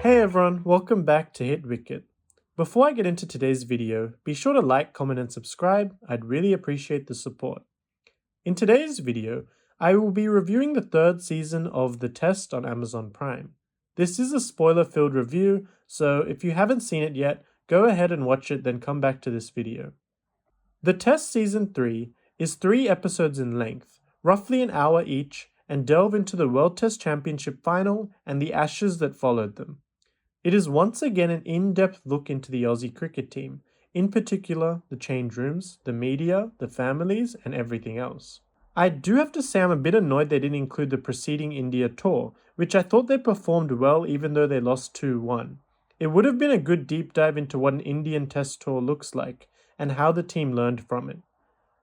Hey everyone, welcome back to Hit Wicket. Before I get into today's video, be sure to like, comment and subscribe. I'd really appreciate the support. In today's video, I will be reviewing the third season of The Test on Amazon Prime. This is a spoiler-filled review, so if you haven't seen it yet, go ahead and watch it, then come back to this video. The Test Season 3 is 3 episodes in length, roughly an hour each, and delve into the World Test Championship final and the Ashes that followed them. It is once again an in-depth look into the Aussie cricket team, in particular the change rooms, the media, the families, and everything else. I do have to say I'm a bit annoyed they didn't include the preceding India tour, which I thought they performed well even though they lost 2-1. It would have been a good deep dive into what an Indian Test tour looks like, and how the team learned from it.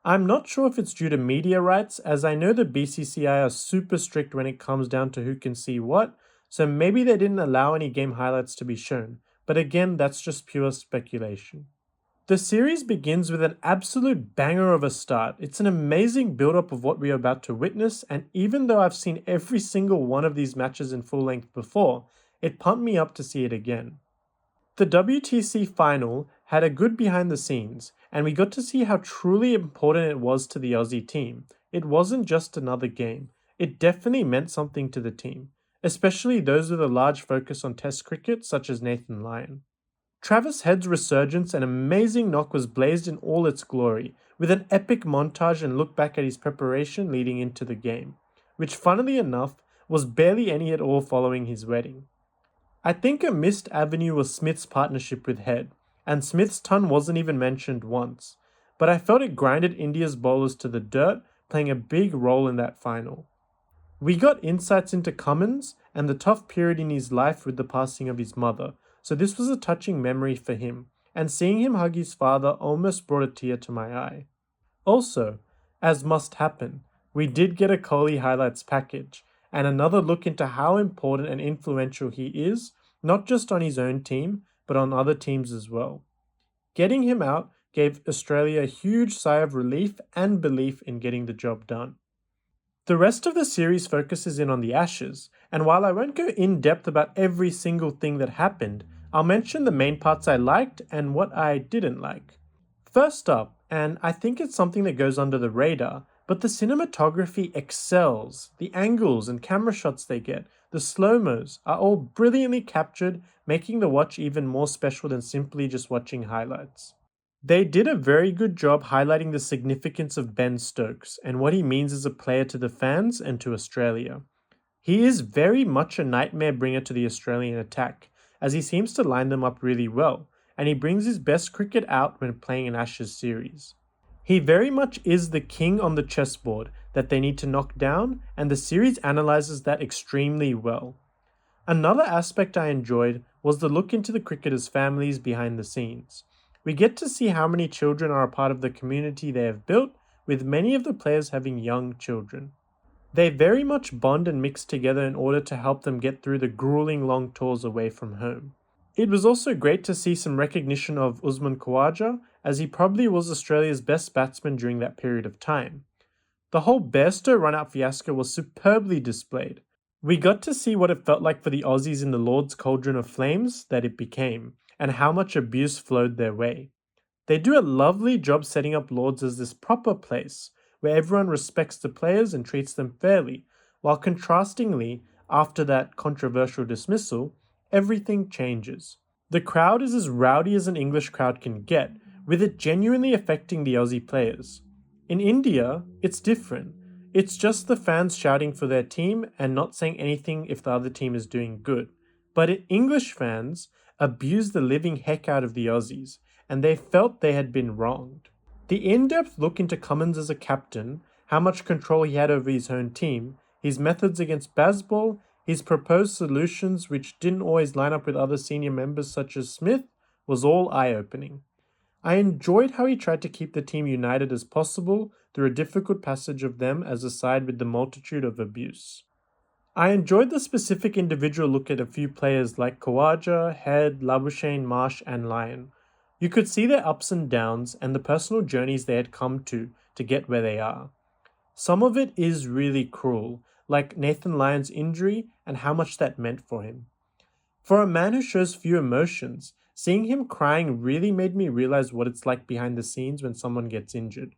I'm not sure if it's due to media rights, as I know the BCCI are super strict when it comes down to who can see what, so maybe they didn't allow any game highlights to be shown, but again, that's just pure speculation. The series begins with an absolute banger of a start. It's an amazing build-up of what we are about to witness, and even though I've seen every single one of these matches in full length before, it pumped me up to see it again. The WTC final had a good behind the scenes, and we got to see how truly important it was to the Aussie team. It wasn't just another game, it definitely meant something to the team, especially those with a large focus on Test cricket such as Nathan Lyon. Travis Head's resurgence and amazing knock was blazed in all its glory, with an epic montage and look back at his preparation leading into the game, which funnily enough was barely any at all following his wedding. I think a missed avenue was Smith's partnership with Head, and Smith's ton wasn't even mentioned once, but I felt it grinded India's bowlers to the dirt, playing a big role in that final. We got insights into Cummins and the tough period in his life with the passing of his mother, so this was a touching memory for him, and seeing him hug his father almost brought a tear to my eye. Also, as must happen, we did get a Kohli highlights package, and another look into how important and influential he is, not just on his own team, but on other teams as well. Getting him out gave Australia a huge sigh of relief and belief in getting the job done. The rest of the series focuses in on the Ashes, and while I won't go in depth about every single thing that happened, I'll mention the main parts I liked and what I didn't like. First up, and I think it's something that goes under the radar, but the cinematography excels. The angles and camera shots they get, the slow-mos, are all brilliantly captured, making the watch even more special than simply just watching highlights. They did a very good job highlighting the significance of Ben Stokes and what he means as a player to the fans and to Australia. He is very much a nightmare bringer to the Australian attack, as he seems to line them up really well, and he brings his best cricket out when playing an Ashes series. He very much is the king on the chessboard that they need to knock down, and the series analyzes that extremely well. Another aspect I enjoyed was the look into the cricketers' families behind the scenes. We get to see how many children are a part of the community they have built, with many of the players having young children. They very much bond and mix together in order to help them get through the grueling long tours away from home. It was also great to see some recognition of Usman Khawaja, as he probably was Australia's best batsman during that period of time. The whole Bairstow run-out fiasco was superbly displayed. We got to see what it felt like for the Aussies in the Lord's cauldron of flames that it became, and how much abuse flowed their way. They do a lovely job setting up Lords as this proper place, where everyone respects the players and treats them fairly, while contrastingly, after that controversial dismissal, everything changes. The crowd is as rowdy as an English crowd can get, with it genuinely affecting the Aussie players. In India, it's different. It's just the fans shouting for their team and not saying anything if the other team is doing good. But English fans abused the living heck out of the Aussies, and they felt they had been wronged. The in-depth look into Cummins as a captain, how much control he had over his own team, his methods against Bazball, his proposed solutions which didn't always line up with other senior members such as Smith, was all eye-opening. I enjoyed how he tried to keep the team united as possible through a difficult passage of them as a side with the multitude of abuse. I enjoyed the specific individual look at a few players like Khawaja, Head, Labuschagne, Marsh and Lyon. You could see their ups and downs and the personal journeys they had come to get where they are. Some of it is really cruel, like Nathan Lyon's injury and how much that meant for him. For a man who shows few emotions, seeing him crying really made me realize what it's like behind the scenes when someone gets injured.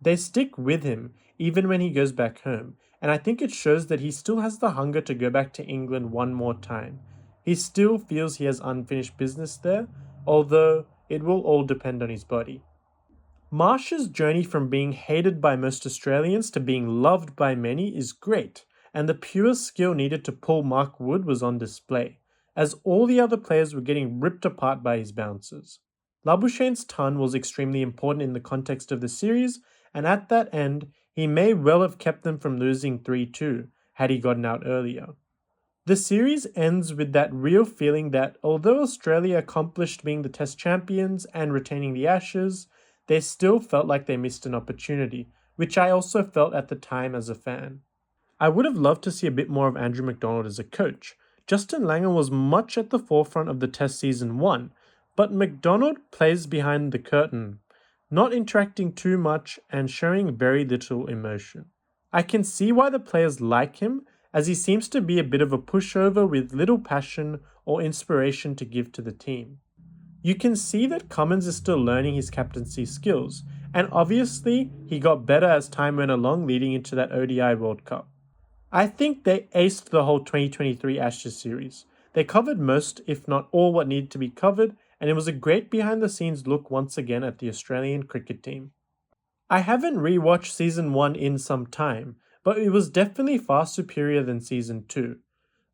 They stick with him even when he goes back home, and I think it shows that he still has the hunger to go back to England one more time. He still feels he has unfinished business there, although it will all depend on his body. Marsh's journey from being hated by most Australians to being loved by many is great, and the pure skill needed to pull Mark Wood was on display, as all the other players were getting ripped apart by his bounces. Labuschagne's ton was extremely important in the context of the series, and at that end, he may well have kept them from losing 3-2 had he gotten out earlier. The series ends with that real feeling that although Australia accomplished being the Test champions and retaining the Ashes, they still felt like they missed an opportunity, which I also felt at the time as a fan. I would have loved to see a bit more of Andrew McDonald as a coach. Justin Langer was much at the forefront of the Test season 1, but McDonald plays behind the curtain, not interacting too much and showing very little emotion. I can see why the players like him, as he seems to be a bit of a pushover with little passion or inspiration to give to the team. You can see that Cummins is still learning his captaincy skills, and obviously he got better as time went along leading into that ODI World Cup. I think they aced the whole 2023 Ashes series. They covered most, if not all, what needed to be covered, and it was a great behind-the-scenes look once again at the Australian cricket team. I haven't rewatched Season 1 in some time, but it was definitely far superior than Season 2.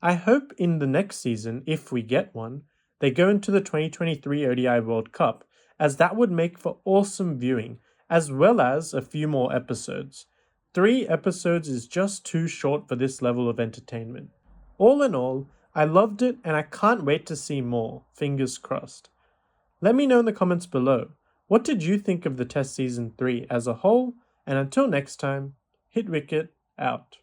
I hope in the next season, if we get one, they go into the 2023 ODI World Cup, as that would make for awesome viewing, as well as a few more episodes. 3 episodes is just too short for this level of entertainment. All in all, I loved it and I can't wait to see more, fingers crossed. Let me know in the comments below, what did you think of the Test Season 3 as a whole? And until next time, Hit Wicket out.